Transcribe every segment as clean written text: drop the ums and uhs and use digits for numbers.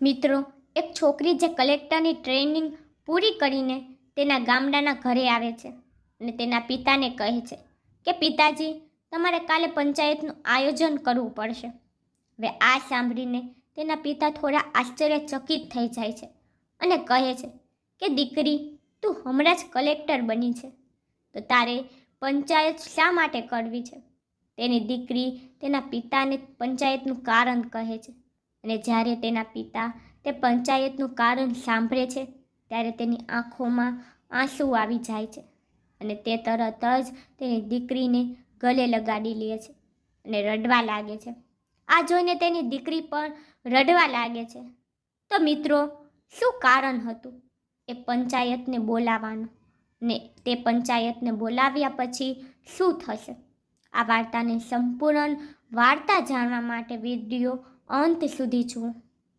મિત્રો, એક છોકરી જે કલેક્ટરની ટ્રેનિંગ પૂરી કરીને તેના ગામડાના ઘરે આવે છે અને તેના પિતાને કહે છે કે પિતાજી, તમારે કાલે પંચાયતનું આયોજન કરવું પડશે. હવે આ સાંભળીને તેના પિતા થોડા આશ્ચર્યચકિત થઈ જાય છે અને કહે છે કે દીકરી, તું હમણાં જ કલેક્ટર બની છે, તો તારે પંચાયત શા માટે કરવી છે? તેની દીકરી તેના પિતાને પંચાયતનું કારણ કહે છે અને જ્યારે તેના પિતા તે પંચાયતનું કારણ સાંભળે છે ત્યારે તેની આંખોમાં આંસુ આવી જાય છે અને તે તરત જ તેની દીકરીને ગલે લગાડી લે છે અને રડવા લાગે છે. આ જોઈને તેની દીકરી પણ રડવા લાગે છે. તો મિત્રો, શું કારણ હતું એ પંચાયતને બોલાવવાનું ને તે પંચાયતને બોલાવ્યા પછી શું થશે? આ વાર્તાની સંપૂર્ણ વાર્તા જાણવા માટે વિડીયો અંત સુધી જુઓ.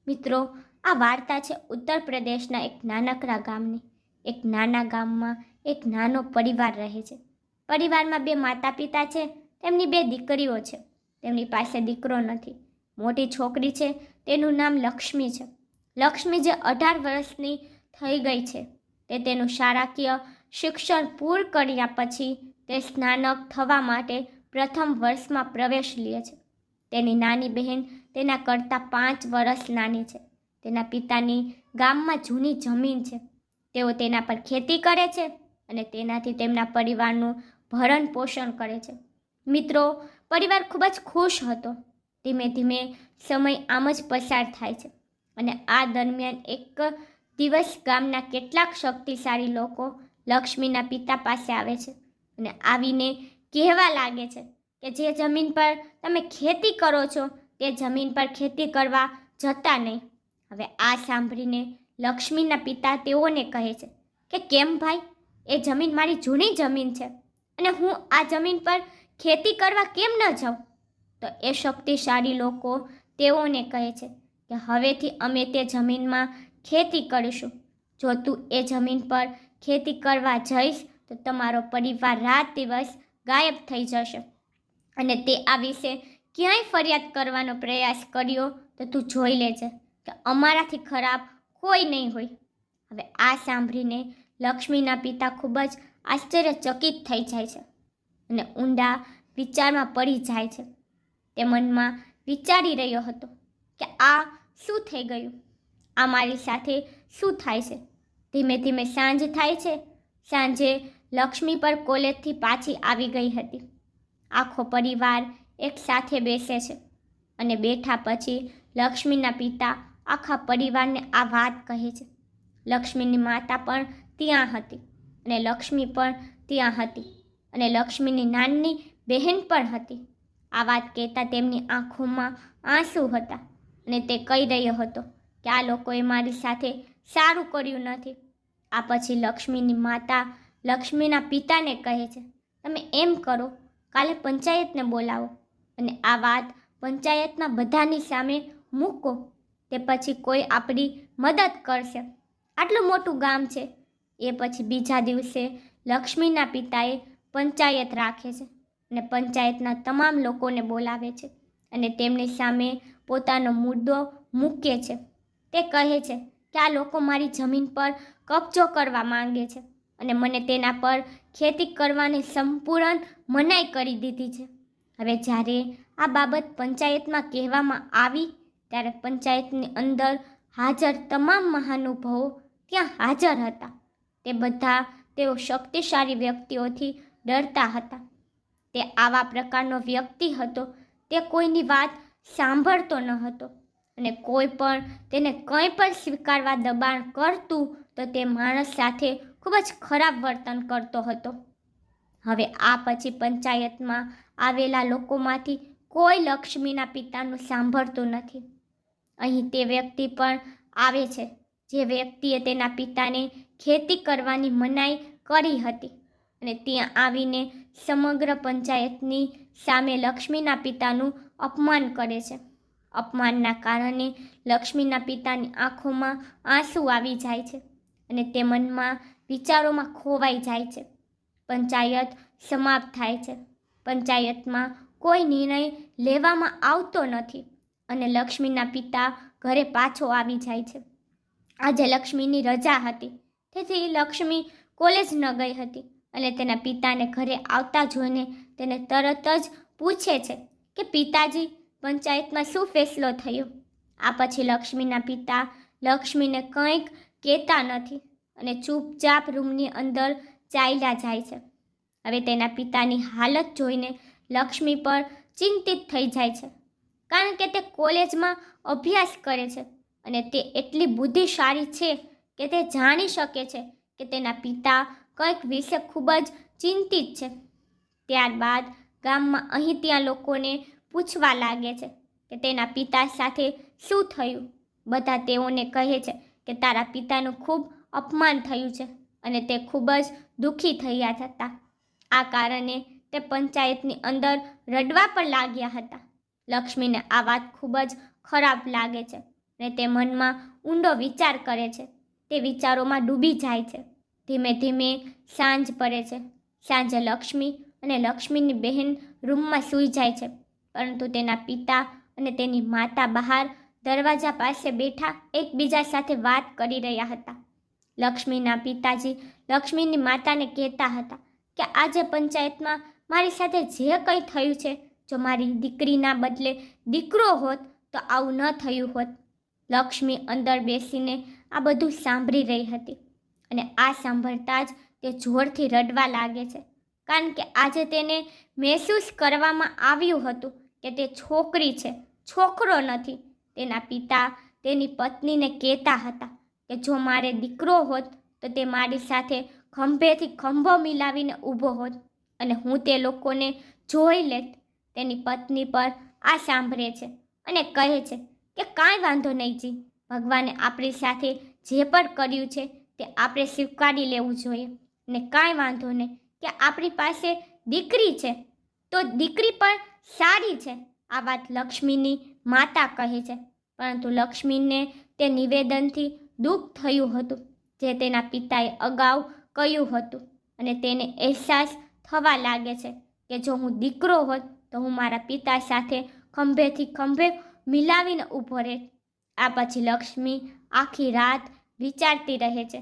મિત્રો, આ વાર્તા છે ઉત્તર પ્રદેશના એક નાનકડા ગામની. એક નાના ગામમાં એક નાનો પરિવાર રહે છે. પરિવારમાં 2 માતા પિતા છે. તેમની 2 દીકરીઓ છે. તેમની પાસે દીકરો નથી. મોટી છોકરી છે, તેનું નામ લક્ષ્મી છે. લક્ષ્મી જે 18 વર્ષની થઈ ગઈ છે. તે તેનું શાળાકીય શિક્ષણ પૂર્ણ કર્યા પછી તે સ્નાતક થવા માટે પ્રથમ વર્ષમાં પ્રવેશ લે છે. તેની નાની બહેન તેના કરતાં 5 વર્ષ નાની છે. તેના પિતાની ગામમાં જૂની જમીન છે. તેઓ તેના પર ખેતી કરે છે અને તેનાથી તેમના પરિવારનું ભરણ પોષણ કરે છે. મિત્રો, પરિવાર ખૂબ જ ખુશ હતો. ધીમે ધીમે સમય આમ જ પસાર થાય છે અને આ દરમિયાન એક દિવસ ગામના કેટલાક શક્તિશાળી લોકો લક્ષ્મીના પિતા પાસે આવે છે અને આવીને કહેવા લાગે છે કે જે જમીન પર તમે ખેતી કરો છો તે જમીન પર ખેતી કરવા જતા નહીં. હવે આ સાંભળીને લક્ષ્મીના પિતા તેઓને કહે છે કે કેમ ભાઈ, એ જમીન મારી જૂની જમીન છે અને હું આ જમીન પર ખેતી કરવા કેમ ન જાઉં? તો એ શક્તિશાળી લોકો તેઓને કહે છે કે હવેથી અમે તે જમીનમાં ખેતી કરીશું. જો તું એ જમીન પર ખેતી કરવા જઈશ તો તમારો પરિવાર રાત દિવસ ગાયબ થઈ જશે અને તે આ વિશે ક્યાંય ફરિયાદ કરવાનો પ્રયાસ કર્યો તો તું જોઈ લેજે કે અમારાથી ખરાબ કોઈ નહીં હોય. હવે આ સાંભળીને લક્ષ્મીના પિતા ખૂબ જ આશ્ચર્યચકિત થઈ જાય છે અને ઊંડા વિચારમાં પડી જાય છે. તે મનમાં વિચારી રહ્યો હતો કે આ શું થઈ ગયું? આ મારી સાથે શું થાય છે? ધીમે ધીમે સાંજ થાય છે. સાંજે લક્ષ્મી પર કોલેજથી પાછી આવી ગઈ હતી. આખો પરિવાર એક સાથે બેસે છે અને બેઠા પછી લક્ષ્મીના પિતા આખા પરિવારને આ વાત કહે છે. લક્ષ્મીની માતા પણ ત્યાં હતી અને લક્ષ્મી પણ ત્યાં હતી અને લક્ષ્મીની નાની બહેન પણ હતી. આ વાત કહેતા તેમની આંખોમાં આંસુ હતા અને તે કહી રહ્યો હતો કે આ લોકોએ મારી સાથે સારું કર્યું નથી. આ પછી લક્ષ્મીની માતા લક્ષ્મીના પિતાને કહે છે, તમે એમ કરો, કાલે પંચાયતને બોલાવો અને આ વાત પંચાયતના બધાની સામે મૂકો. તે પછી કોઈ આપણી મદદ કરશે. આટલું મોટું ગામ છે. એ પછી બીજા દિવસે લક્ષ્મીના પિતાએ પંચાયત રાખે છે અને પંચાયતના તમામ લોકોને બોલાવે છે અને તેમની સામે પોતાનો મુદ્દો મૂકે છે. તે કહે છે કે આ લોકો મારી જમીન પર કબજો કરવા માંગે છે અને મને તેના પર ખેતી કરવાની સંપૂર્ણ મનાઈ કરી દીધી છે. હવે જ્યારે આ બાબત પંચાયતમાં કહેવામાં આવી ત્યારે પંચાયતની અંદર હાજર તમામ મહાનુભાવો ત્યાં હાજર હતા. તે બધા તેઓ શક્તિશાળી વ્યક્તિઓથી ડરતા હતા. તે આવા પ્રકારનો વ્યક્તિ હતો. તે કોઈની વાત સાંભળતો ન હતો અને કોઈ પણ તેને કંઈ પણ સ્વીકારવા દબાણ કરતું તો તે માણસ સાથે ખૂબ જ ખરાબ વર્તન કરતો હતો. હવે આ પછી પંચાયતમાં આવેલા લોકોમાંથી કોઈ લક્ષ્મીના પિતાનું સાંભળતું નથી. અહીં તે વ્યક્તિ પણ આવે છે જે વ્યક્તિએ તેના પિતાને ખેતી કરવાની મનાઈ કરી હતી અને ત્યાં આવીને સમગ્ર પંચાયતની સામે લક્ષ્મીના પિતાનું અપમાન કરે છે. અપમાનના કારણે લક્ષ્મીના પિતાની આંખોમાં આંસુ આવી જાય છે અને તે મનમાં વિચારોમાં ખોવાઈ જાય છે. પંચાયત સમાપ્ત થાય છે. પંચાયતમાં કોઈ નિર્ણય લેવામાં આવતો નથી અને લક્ષ્મીના પિતા ઘરે પાછો આવી જાય છે. આજે લક્ષ્મીની રજા હતી, તેથી લક્ષ્મી કોલેજ ન ગઈ હતી અને તેના પિતાને ઘરે આવતા જોઈને તેને તરત જ પૂછે છે કે પિતાજી, પંચાયતમાં શું ફેસલો થયો? આ પછી લક્ષ્મીના પિતા લક્ષ્મીને કંઈક કહેતા નથી અને ચૂપચાપ રૂમની અંદર ચાલ્યા જાય છે. હવે તેના પિતાની હાલત જોઈને લક્ષ્મી પર ચિંતિત થઈ જાય છે, કારણ કે તે કોલેજમાં અભ્યાસ કરે છે અને તે એટલી બુદ્ધિશાળી છે કે તે જાણી શકે છે કે તેના પિતા કંઈક વિશે ખૂબ જ ચિંતિત છે. ત્યારબાદ ગામમાં અહીં ત્યાં લોકોને પૂછવા લાગે છે કે તેના પિતા સાથે શું થયું. બધા તેઓને કહે છે કે તારા પિતાનું ખૂબ અપમાન થયું છે અને તે ખૂબ જ દુઃખી થયા હતા. આ કારણે તે પંચાયતની અંદર રડવા પણ લાગ્યા હતા. લક્ષ્મીને આ વાત ખૂબ જ ખરાબ લાગે છે અને તે મનમાં ઊંડો વિચાર કરે છે. તે વિચારોમાં ડૂબી જાય છે. ધીમે ધીમે સાંજ પડે છે. સાંજે લક્ષ્મી અને લક્ષ્મીની બહેન રૂમમાં સૂઈ જાય છે, પરંતુ તેના પિતા અને તેની માતા બહાર દરવાજા પાસે બેઠા એકબીજા સાથે વાત કરી રહ્યા હતા. લક્ષ્મીના પિતાજી લક્ષ્મીની માતાને કહેતા હતા કે આજે પંચાયતમાં મારી સાથે જે કંઈ થયું છે, જો મારી દીકરીના બદલે દીકરો હોત તો આવું ન થયું હોત. લક્ષ્મી અંદર બેસીને આ બધું સાંભળી રહી હતી અને આ સાંભળતા જ તે જોરથી રડવા લાગે છે, કારણ કે આજે તેને મહેસૂસ કરવામાં આવ્યું હતું કે તે છોકરી છે, છોકરો નથી. તેના પિતા તેની પત્નીને કહેતા હતા કે જો મારે દીકરો હોત તો તે મારી સાથે ખંભેથી ખંભો મિલાવીને ઊભો હોત અને હું તે લોકોને જોઈ લેત. તેની પત્ની પર આ સાંભળે છે અને કહે છે કે કાંઈ વાંધો નહીં જી, ભગવાને આપણી સાથે જે પણ કર્યું છે તે આપણે સ્વીકારી લેવું જોઈએ અને કાંઈ વાંધો નહીં કે આપણી પાસે દીકરી છે તો દીકરી પણ સારી છે. આ વાત લક્ષ્મીની માતા કહે છે, પરંતુ લક્ષ્મીને તે નિવેદનથી દુઃખ થયું હતું જે તેના પિતાએ અગાઉ કહ્યું હતું અને તેને અહેસાસ થવા લાગે છે કે જો હું દીકરો હોત તો હું મારા પિતા સાથે ખંભેથી ખંભે મિલાવીને ઊભો રહેત. આ પછી લક્ષ્મી આખી રાત વિચારતી રહે છે.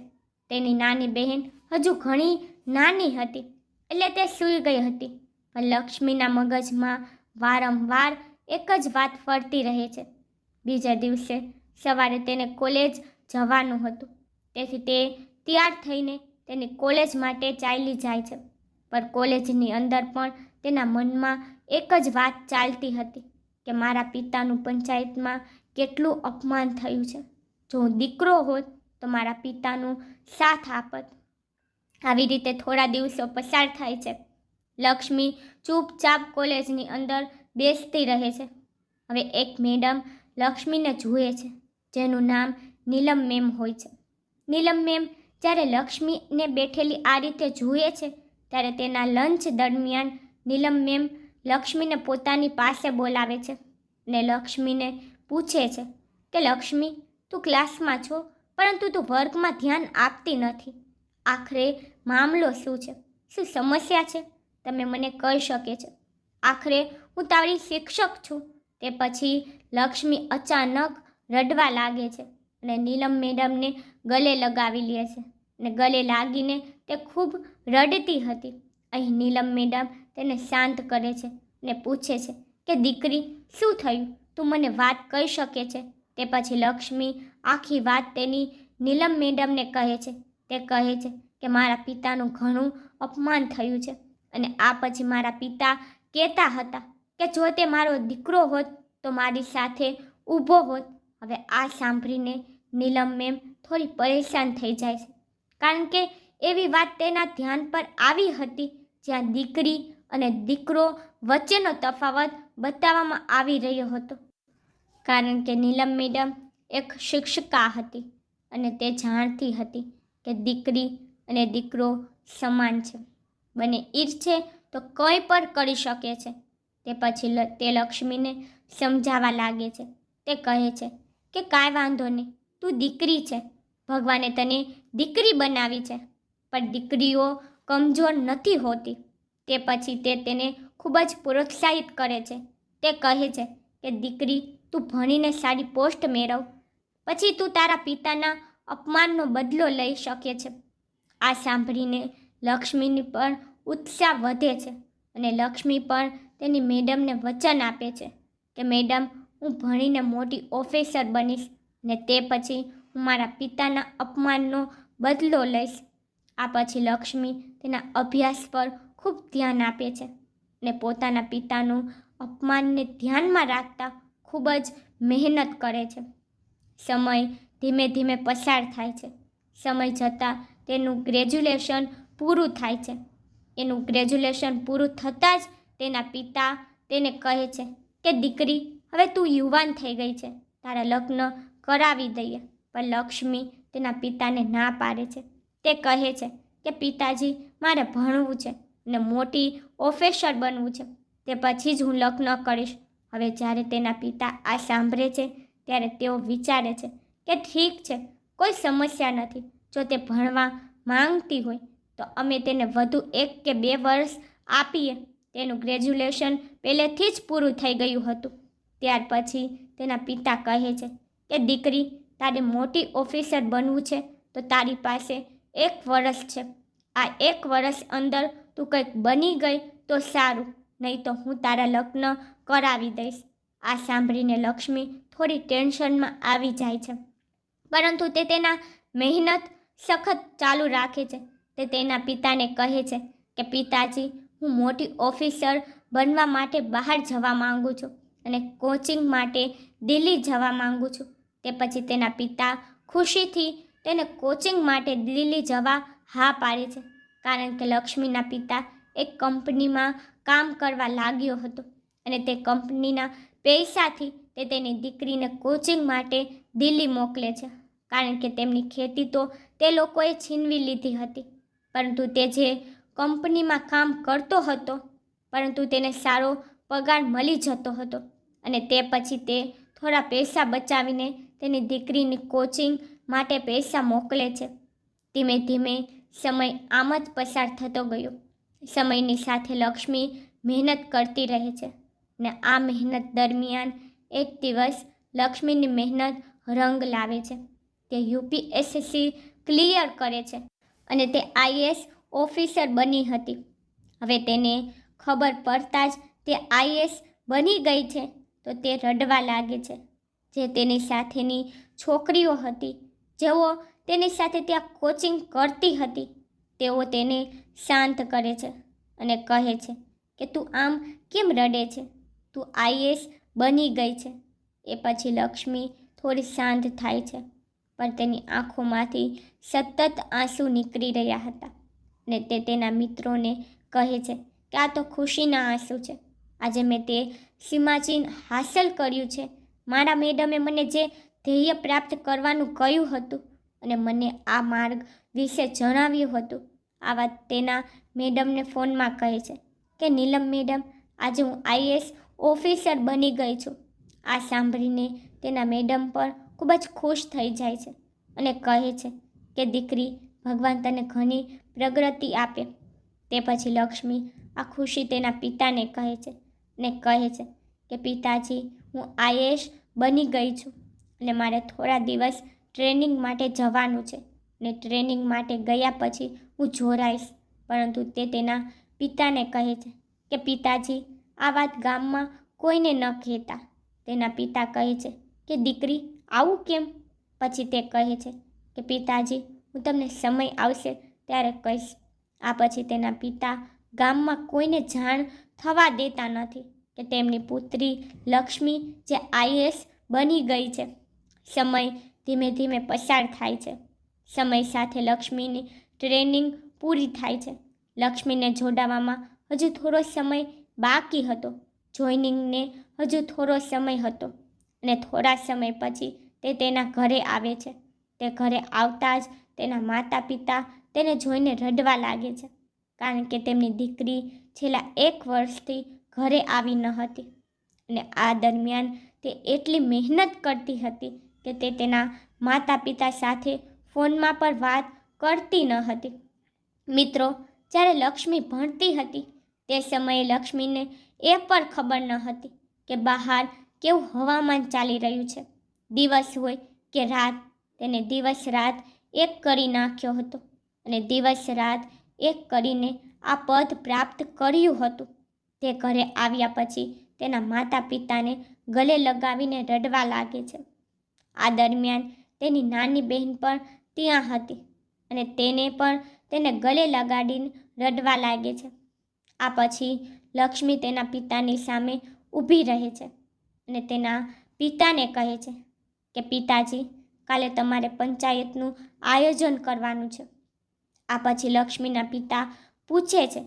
તેની નાની બહેન હજુ ઘણી નાની હતી એટલે તે સૂઈ ગઈ હતી, પણ લક્ષ્મીના મગજમાં વારંવાર એક જ વાત ફરતી રહે છે. બીજા દિવસે સવારે તેને કોલેજ જવાનું હતું, તેથી તે તૈયાર થઈને તેની કોલેજ માટે ચાલી જાય છે. પણ કોલેજની અંદર પણ તેના મનમાં એક જ વાત ચાલતી હતી કે મારા પિતાનું પંચાયતમાં કેટલું અપમાન થયું છે. જો હું દીકરો હોત તો મારા પિતાનું સાથ આપત. આવી રીતે થોડા દિવસો પસાર થાય છે. લક્ષ્મી ચૂપચાપ કોલેજની અંદર બેસતી રહે છે. હવે એક મેડમ લક્ષ્મીને જુએ છે, જેનું નામ નીલમ મેમ હોય છે. નીલમ મેમ જ્યારે લક્ષ્મીને બેઠેલી આ રીતે જુએ છે ત્યારે તેના લંચ દરમિયાન નીલમ મેમ લક્ષ્મીને પોતાની પાસે બોલાવે છે અને લક્ષ્મીને પૂછે છે કે લક્ષ્મી, તું ક્લાસમાં છો પરંતુ તું વર્ગમાં ધ્યાન આપતી નથી. આખરે મામલો શું છે? શું સમસ્યા છે? તમે મને કહી શકે છે. આખરે હું તારી શિક્ષક છું. તે પછી લક્ષ્મી અચાનક રડવા લાગે છે અને નીલમ મેડમને ગલે લગાવી લે છે અને ગલે લાગીને તે ખૂબ રડતી હતી. અહીં નીલમ મેડમ તેને શાંત કરે છે અને પૂછે છે કે દીકરી, શું થયું? તું મને વાત કહી શકે છે? તે પછી લક્ષ્મી આખી વાત તેની નીલમ મેડમને કહે છે. તે કહે છે કે મારા પિતાનું ઘણું અપમાન થયું છે અને આ પછી મારા પિતા કહેતા હતા કે જો તે મારો દીકરો હોત તો મારી સાથે ઊભો હોત. હવે આ સાંભળીને નીલમ મેમ થોડી પરેશાન થઈ જાય છે, કારણ કે એવી વાત તેના ધ્યાન પર આવી હતી જ્યાં દીકરી અને દીકરો વચ્ચેનો તફાવત બતાવવામાં આવી રહ્યો હતો. કારણ કે નીલમ મેડમ એક શિક્ષિકા હતી અને તે જાણતી હતી કે દીકરી અને દીકરો સમાન છે, બંને ઈચ્છે તો કંઈ પણ કરી શકે છે. તે પછી તે લક્ષ્મીને સમજાવવા લાગે છે. તે કહે છે કે કાંઈ વાંધો નહીં, તું દીકરી છે, ભગવાને તને દીકરી બનાવી છે, પણ દીકરીઓ કમજોર નથી હોતી. તે પછી તે તેને ખૂબ જ પ્રોત્સાહિત કરે છે. તે કહે છે કે દીકરી, તું ભણીને સારી પોસ્ટ મેળવ, પછી તું તારા પિતાના અપમાનનો બદલો લઈ શકે છે. આ સાંભળીને લક્ષ્મીની પણ ઉત્સાહ વધે છે અને લક્ષ્મી પણ તેની મેડમને વચન આપે છે કે મેડમ, હું ભણીને મોટી ઓફિસર બનીશ ને તે પછી હું મારા પિતાના અપમાનનો બદલો લઈશ. આ પછી લક્ષ્મી તેના અભ્યાસ પર ખૂબ ધ્યાન આપે છે ને પોતાના પિતાનું અપમાનને ધ્યાનમાં રાખતા ખૂબ જ મહેનત કરે છે. સમય ધીમે ધીમે પસાર થાય છે. સમય જતાં તેનું ગ્રેજ્યુએશન પૂરું થાય છે. એનું ગ્રેજ્યુએશન પૂરું થતાં જ તેના પિતા તેને કહે છે કે દીકરી, હવે તું યુવાન થઈ ગઈ છે, તારા લગ્ન કરાવી દઈએ. પણ લક્ષ્મી તેના પિતાને ના પાડે છે. તે કહે છે કે પિતાજી, મારે ભણવું છે અને મોટી ઓફિસર બનવું છે, તે પછી જ હું લગ્ન કરીશ. હવે જ્યારે તેના પિતા આ સાંભળે છે ત્યારે તેઓ વિચારે છે કે ઠીક છે, કોઈ સમસ્યા નથી. જો તે ભણવા માંગતી હોય તો અમે તેને વધુ 1 કે 2 વર્ષ આપીએ. તેનું ગ્રેજ્યુએશન પહેલેથી જ પૂરું થઈ ગયું હતું. ત્યાર પછી તેના પિતા કહે છે કે દીકરી, તારે મોટી ઓફિસર બનવું છે તો તારી પાસે 1 વર્ષ છે. આ 1 વર્ષ અંદર તું કંઈક બની ગઈ તો સારું, નહીં તો હું તારા લગ્ન કરાવી દઈશ. આ સાંભળીને લક્ષ્મી થોડી ટેન્શનમાં આવી જાય છે, પરંતુ તે તેના મહેનત સખત ચાલુ રાખે છે. તે તેના પિતાને કહે છે કે પિતાજી, હું મોટી ઓફિસર બનવા માટે બહાર જવા માંગુ છું અને કોચિંગ માટે દિલ્હી જવા માંગુ છું. તે પછી તેના પિતા ખુશીથી તેને કોચિંગ માટે દિલ્હી જવા હા પાડે છે, કારણ કે લક્ષ્મીના પિતા એક કંપનીમાં કામ કરવા લાગ્યો હતો અને તે કંપનીના પૈસાથી તે તેની દીકરીને કોચિંગ માટે દિલ્હી મોકલે છે, કારણ કે તેમની ખેતી તો તે લોકોએ છીનવી લીધી હતી. પરંતુ તે જે કંપનીમાં કામ કરતો હતો, પરંતુ તેને સારો પગાર મળી જતો હતો અને તે પછી તે થોડા પૈસા બચાવીને તેની દીકરીની કોચિંગ માટે પૈસા મોકલે છે. ધીમે ધીમે સમય આમ જ પસાર થતો ગયો. સમયની સાથે લક્ષ્મી મહેનત કરતી રહે છે ને આ મહેનત દરમિયાન એક દિવસ લક્ષ્મીની મહેનત રંગ લાવે છે. તે UPSC ક્લિયર કરે છે અને તે IAS ઓફિસર બની હતી. હવે તેને ખબર પડતા જ તે IAS બની ગઈ છે તો તે રડવા લાગે છે. જે તેની સાથેની છોકરીઓ હતી, જેઓ તેની સાથે ત્યાં કોચિંગ કરતી હતી, તેઓ તેને શાંત કરે છે અને કહે છે કે તું આમ કેમ રડે છે? તું IAS બની ગઈ છે. એ પછી લક્ષ્મી થોડી શાંત થાય છે, પણ તેની આંખોમાંથી સતત આંસુ નીકળી રહ્યા હતા ને તે તેના મિત્રોને કહે છે કે આ તો ખુશીના આંસુ છે. આજે મેં તે સીમાચિહ્ન હાંસલ કર્યું છે. મારા મેડમે મને જે ધ્યેય પ્રાપ્ત કરવાનું કહ્યું હતું અને મને આ માર્ગ વિશે જણાવ્યું હતું. આ વાત તેના મેડમને ફોનમાં કહે છે કે નીલમ મેડમ, આજે હું IAS ઓફિસર બની ગઈ છું. આ સાંભળીને તેના મેડમ પણ ખૂબ જ ખુશ થઈ જાય છે અને કહે છે કે દીકરી, ભગવાન તને ઘણી પ્રગતિ આપે. તે પછી લક્ષ્મી આ ખુશી તેના પિતાને કહે છે અને કહે છે કે પિતાજી, હું IAS બની ગઈ છું અને મારે થોડા દિવસ ટ્રેનિંગ માટે જવાનું છે અને ટ્રેનિંગ માટે ગયા પછી હું જોડાઈશ. પરંતુ તે તેના પિતાને કહે છે કે પિતાજી, આ વાત ગામમાં કોઈને ન કહેતા. તેના પિતા કહે છે કે દીકરી, આવું કેમ? પછી તે કહે છે કે પિતાજી, હું તમને સમય આવશે ત્યારે કહીશ. આ પછી તેના પિતા ગામમાં કોઈને જાણ થવા દેતા નથી કે તેમની પુત્રી લક્ષ્મી જે IAS બની ગઈ છે. સમય ધીમે ધીમે પસાર થાય છે. સમય સાથે લક્ષ્મીની ટ્રેનિંગ પૂરી થાય છે. લક્ષ્મીને જોડાવામાં હજુ થોડો સમય બાકી હતો. જોઈનિંગને હજુ થોડો સમય હતો અને થોડા સમય પછી તે તેના ઘરે આવે છે. તે ઘરે આવતા જ તેના માતા પિતા તેને જોઈને રડવા લાગે છે, કારણ કે તેમની દીકરી છેલ્લા 1 વર્ષથી ઘરે આવી ન હતી અને આ દરમિયાન તે એટલી મહેનત કરતી હતી કે તે તેના માતા પિતા સાથે ફોનમાં પર વાત કરતી ન હતી. મિત્રો, જ્યારે લક્ષ્મી ભણતી હતી તે સમયે લક્ષ્મીને એ પણ ખબર ન હતી કે બહાર કેવું હવામાન ચાલી રહ્યું છે. દિવસ હોય કે રાત, તેને દિવસ રાત એક કરી નાખ્યો હતો અને દિવસ રાત એક કરીને આ પદ પ્રાપ્ત કર્યું હતું. તે ઘરે આવ્યા પછી તેના માતા પિતાને ગલે લગાવીને રડવા લાગે છે. આ દરમિયાન તેની નાની બહેન પણ ત્યાં હતી અને તેને પણ તેને ગલે લગાડીને રડવા લાગે છે. આ પછી લક્ષ્મી તેના પિતાની સામે ઊભી રહે છે અને તેના પિતાને કહે છે કે પિતાજી, કાલે તમારે પંચાયતનું આયોજન કરવાનું છે. આ પછી લક્ષ્મીના પિતા પૂછે છે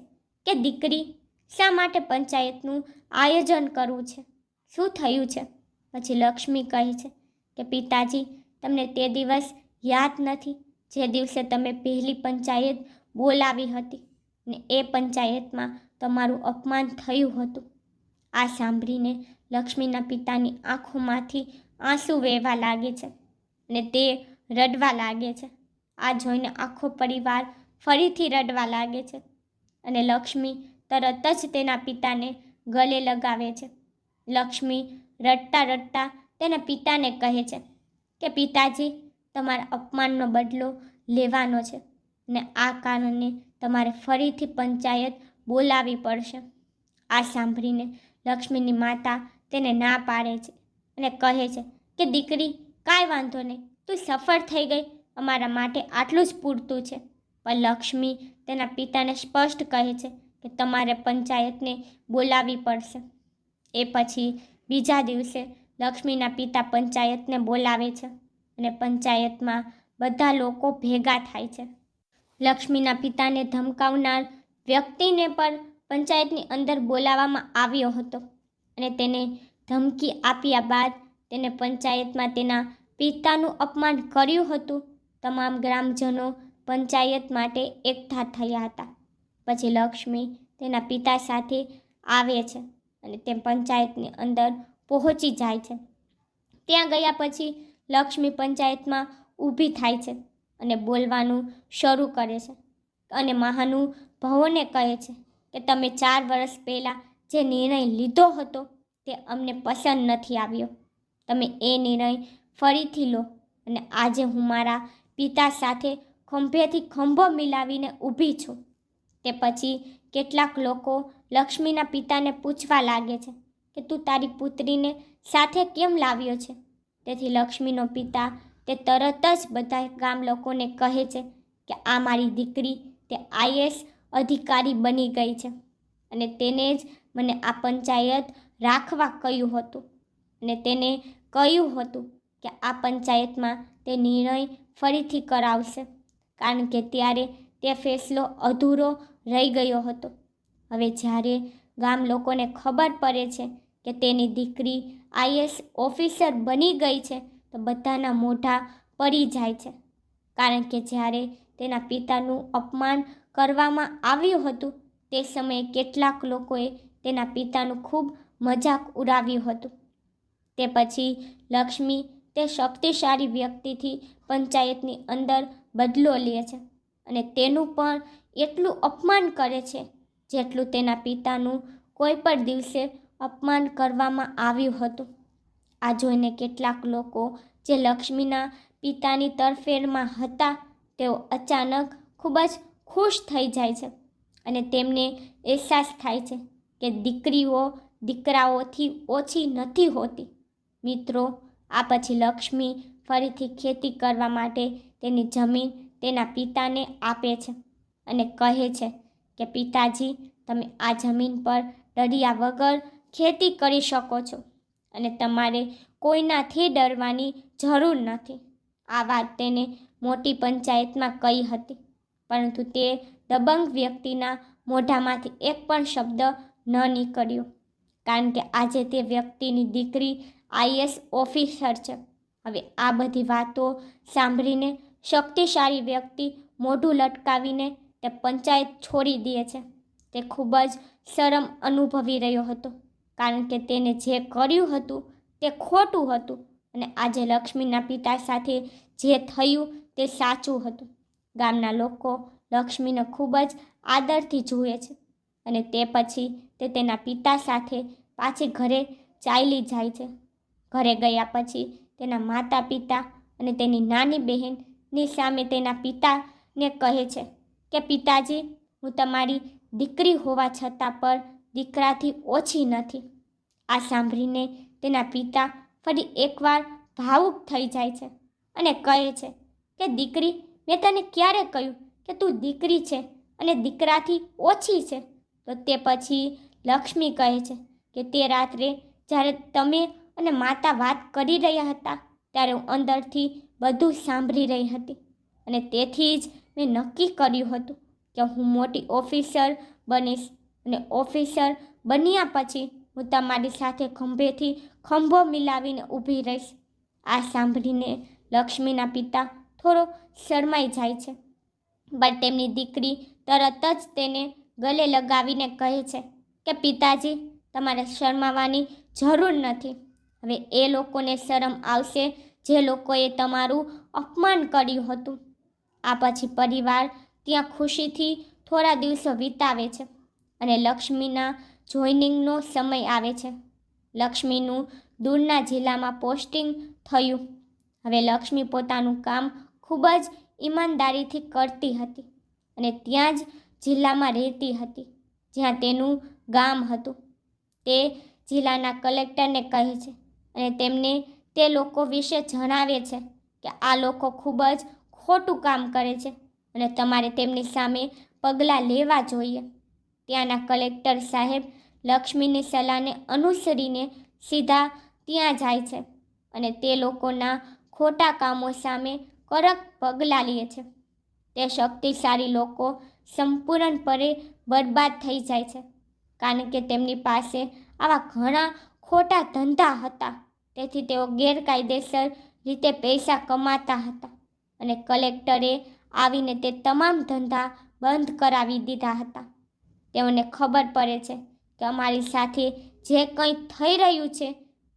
કે દીકરી, શા માટે પંચાયતનું આયોજન કરવું છે? શું થયું છે? પછી લક્ષ્મી કહે છે કે પિતાજી, તમને તે દિવસ યાદ નથી જે દિવસે તમે પહેલી પંચાયત બોલાવી હતી ને એ પંચાયતમાં તમારું અપમાન થયું હતું. આ સાંભળીને લક્ષ્મીના પિતાની આંખોમાંથી આંસુ વહેવા લાગે છે અને તે રડવા લાગે છે. આ જોઈને આખો પરિવાર ફરીથી રડવા લાગે છે અને લક્ષ્મી તરત જ તેના પિતાને ગલે લગાવે છે. લક્ષ્મી રડતા રડતા તેના પિતાને કહે છે કે પિતાજી, તમારા અપમાનનો બદલો લેવાનો છે ને આ કારણે તમારે ફરીથી પંચાયત બોલાવવી પડશે. આ સાંભળીને લક્ષ્મીની માતા તેને ના પાડે છે અને કહે છે કે દીકરી, કાંઈ વાંધો નહીં, તું સફળ થઈ ગઈ, અમારા માટે આટલું જ પૂરતું છે. પણ લક્ષ્મી તેના પિતાને સ્પષ્ટ કહે છે કે તમારે પંચાયતને બોલાવવી પડશે. એ પછી બીજા દિવસે લક્ષ્મીના પિતા પંચાયતને બોલાવે છે અને પંચાયતમાં બધા લોકો ભેગા થાય છે. લક્ષ્મીના પિતાને ધમકાવનાર વ્યક્તિને પણ પંચાયતની અંદર બોલાવવામાં આવ્યો હતો અને તેને ધમકી આપ્યા બાદ તેને પંચાયતમાં તેના પિતાનું અપમાન કર્યું હતું. તમામ ગ્રામજનો પંચાયત માટે એકઠા થયા હતા. પછી લક્ષ્મી તેના પિતા સાથે આવે છે અને તે પંચાયતની અંદર પહોંચી જાય છે. ત્યાં ગયા પછી લક્ષ્મી પંચાયતમાં ઊભી થાય છે અને બોલવાનું શરૂ કરે છે અને મહાનુભાવોને કહે છે કે તમે 4 વર્ષ પહેલાં જે નિર્ણય લીધો હતો તે અમને પસંદ નથી આવ્યો. તમે એ નિર્ણય ફરીથી લો અને આજે હું મારા પિતા સાથે ખંભેથી ખંભો મિલાવીને ઊભી છું. તે પછી કેટલાક લોકો લક્ષ્મીના પિતાને પૂછવા લાગે છે કે તું તારી પુત્રીને સાથે કેમ લાવ્યો છે? તેથી લક્ષ્મીનો પિતા તે તરત જ બધા ગામ લોકોને કહે છે કે આ મારી દીકરી તે આઈએએસ અધિકારી બની ગઈ છે અને તેને જ મને આ પંચાયત રાખવા કહ્યું હતું અને તેને કહ્યું હતું કે આ પંચાયતમાં તે નિર્ણય ફરીથી કરાવશે, કારણ કે ત્યારે તે ફેસલો અધૂરો રહી ગયો હતો. હવે જ્યારે ગામ લોકોને ખબર પડે છે કે તેની દીકરી આઈએએસ ઓફિસર બની ગઈ છે તો બધાના મોઢા પડી જાય છે, કારણ કે જ્યારે તેના પિતાનું અપમાન કરવામાં આવ્યું હતું તે સમયે કેટલાક લોકોએ તેના પિતાનું ખૂબ મજાક ઉડાવ્યું હતું. તે પછી લક્ષ્મી તે શક્તિશાળી વ્યક્તિથી પંચાયતની અંદર બદલો લે છે અને તેનું પણ એટલું અપમાન કરે છે જેટલું તેના પિતાનું કોઈ પણ દિવસે અપમાન કરવામાં આવ્યું હતું. આ જોઈને કેટલાક લોકો જે લક્ષ્મીના પિતાની તરફેણમાં હતા તેઓ અચાનક ખૂબ જ ખુશ થઈ જાય છે અને તેમને અહેસાસ થાય છે કે દીકરીઓ દીકરાઓથી ઓછી નથી હોતી. મિત્રો, આ પછી લક્ષ્મી ફરીથી ખેતી કરવા માટે તેની જમીન તેના પિતાને આપે છે અને કહે છે કે પિતાજી, તમે આ જમીન પર ડર્યા વગર ખેતી કરી શકો છો અને તમારે કોઈનાથી ડરવાની જરૂર નથી. આ વાત તેને મોટી પંચાયતમાં કહી હતી, પરંતુ તે દબંગ વ્યક્તિના મોઢામાંથી એક પણ શબ્દ ન નીકળ્યો, કારણ કે આજે તે વ્યક્તિની દીકરી આઈએએસ ઓફિસર છે. હવે આ બધી વાતો સાંભળીને શક્તિશાળી વ્યક્તિ મોઢું લટકાવીને તે પંચાયત છોડી દે છે. તે ખૂબ જ શરમ અનુભવી રહ્યો હતો, કારણ કે તેને જે કર્યું હતું તે ખોટું હતું અને આજે લક્ષ્મીના પિતા સાથે જે થયું તે સાચું હતું. ગામના લોકો લક્ષ્મીને ખૂબ જ આદરથી જુએ છે અને તે પછી તે તેના પિતા સાથે પાછી ઘરે ચાલી જાય છે ઘરે ગયા પછી તેના માતા પિતા અને તેની નાની બહેનની સામે તેના પિતાને કહે છે કે પિતાજી, હું તમારી દીકરી હોવા છતાં પણ દીકરાથી ઓછી નથી. આ સાંભળીને તેના પિતા ફરી એકવાર ભાવુક થઈ જાય છે અને કહે છે કે દીકરી, મેં તને ક્યારે કહ્યું કે તું દીકરી છે અને દીકરાથી ઓછી છે? તો તે પછી લક્ષ્મી કહે છે કે તે રાત્રે જ્યારે તમે અને માતા વાત કરી રહ્યા હતા ત્યારે હું અંદરથી બધું સાંભળી રહી હતી અને તેથી જ મેં નક્કી કર્યું હતું કે હું મોટી ઓફિસર બનીશ અને ઓફિસર બન્યા પછી હું તમારી સાથે ખંભેથી ખંભો મિલાવીને ઊભી રહીશ. આ સાંભળીને લક્ષ્મીના પિતા થોડો શરમાઈ જાય છે, પણ તેમની દીકરી તરત જ તેને ગલે લગાવીને કહે છે કે પિતાજી, તમારે શરમાવાની જરૂર નથી. હવે એ લોકોને શરમ આવશે જે લોકોએ તમારું અપમાન કર્યું હતું. આ પછી પરિવાર ત્યાં ખુશીથી થોડા દિવસો વિતાવે છે અને લક્ષ્મીના જોઈનિંગનો સમય આવે છે. લક્ષ્મીનું દૂરના જિલ્લામાં પોસ્ટિંગ થયું. હવે લક્ષ્મી પોતાનું કામ ખૂબ જ ઈમાનદારીથી કરતી હતી અને ત્યાં જ જિલ્લામાં રહેતી હતી જ્યાં તેનું ગામ હતું. તે જિલ્લાના કલેક્ટરને કહે છે અને તેમને તે લોકો વિશે જણાવે છે કે આ લોકો ખૂબ જ ખોટું કામ કરે છે અને તમારે તેમની સામે પગલાં લેવા જોઈએ. ત્યાંના કલેક્ટર સાહેબ લક્ષ્મીની સલાહને અનુસરીને સીધા ત્યાં જાય છે અને તે લોકોના ખોટા કામો સામે કડક પગલાં લે છે. તે શક્તિશાળી લોકો સંપૂર્ણપણે બરબાદ થઈ જાય છે કારણ કે તેમની પાસે આવા ઘણા ખોટા ધંધા હતા. તેથી તેઓ ગેરકાયદેસર રીતે પૈસા કમાતા હતા અને કલેક્ટરે આવીને તે તમામ ધંધા બંધ કરાવી દીધા હતા. તેઓને ખબર પડે છે કે અમારી સાથે જે કંઈ થઈ રહ્યું છે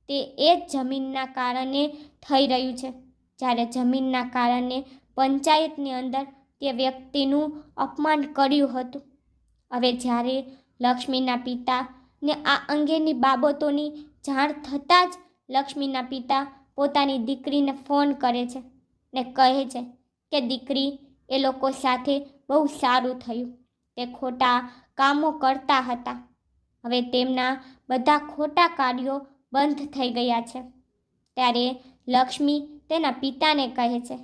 તે એ જ જમીનના કારણે થઈ રહ્યું છે. જ્યારે જમીનના કારણે પંચાયતની અંદર તે વ્યક્તિનું અપમાન કર્યું હતું. હવે જ્યારે લક્ષ્મીના પિતાને આ અંગેની બાબતોની જાણ થતાં જ લક્ષ્મીના પિતા પોતાની દીકરીને ફોન કરે છે ને કહે છે કે દીકરી, એ લોકો સાથે બહુ સારું થયું. તે ખોટા કામો કરતા હતા. હવે તેમના બધા ખોટા કાર્યો બંધ થઈ ગયા છે. ત્યારે લક્ષ્મી તેના પિતાને કહે છે,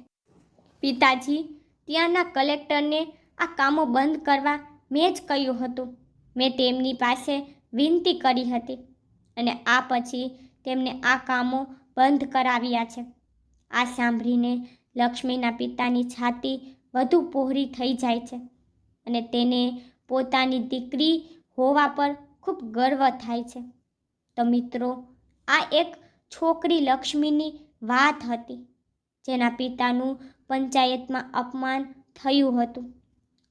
પિતાજી, ત્યાંના કલેક્ટરને આ કામો બંધ કરવા મેં જ કહ્યું હતું. મેં તેમની પાસે વિનંતી કરી હતી અને આ પછી તેમને આ કામો બંધ કરાવ્યા છે. આ સાંભળીને લક્ષ્મીના પિતાની છાતી વધુ પહોળી થઈ જાય છે અને તેને પોતાની દીકરી હોવા પર ખૂબ ગર્વ થાય છે. તો મિત્રો, આ એક છોકરી લક્ષ્મીની વાત હતી જેના પિતાનું પંચાયતમાં અપમાન થયું હતું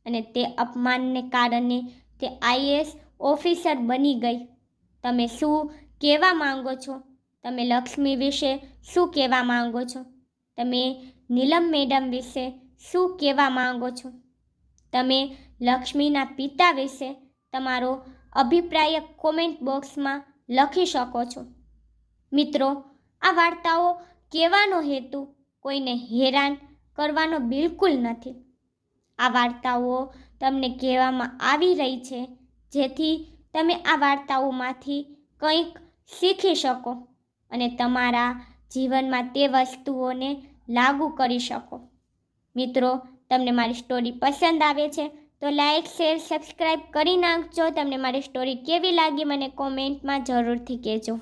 અને તે અપમાનને કારણે તે આઈએએસ ઓફિસર બની ગઈ. તમે શું કહેવા માંગો છો? તમે લક્ષ્મી વિશે શું કહેવા માંગો છો? તમે નીલમ મેડમ વિશે શું કહેવા માંગો છો? તમે લક્ષ્મીના પિતા વિશે તમારો અભિપ્રાય કોમેન્ટ બોક્સમાં લખી શકો છો. મિત્રો, આ વાર્તાઓ કહેવાનો હેતુ કોઈને હેરાન કરવાનો બિલકુલ નથી. આ વાર્તાઓ તમને કહેવામાં આવી રહી છે જેથી તમે આ વાર્તાઓમાંથી કંઈક શીખી શકો અને તમારા જીવનમાં તે વસ્તુઓને લાગુ કરી શકો. મિત્રો, તમને મારી સ્ટોરી પસંદ આવે છે તો લાઈક, શેર, સબસ્ક્રાઈબ કરી નાખજો. તમને મારી સ્ટોરી કેવી લાગી મને કોમેન્ટમાં જરૂરથી કહેજો.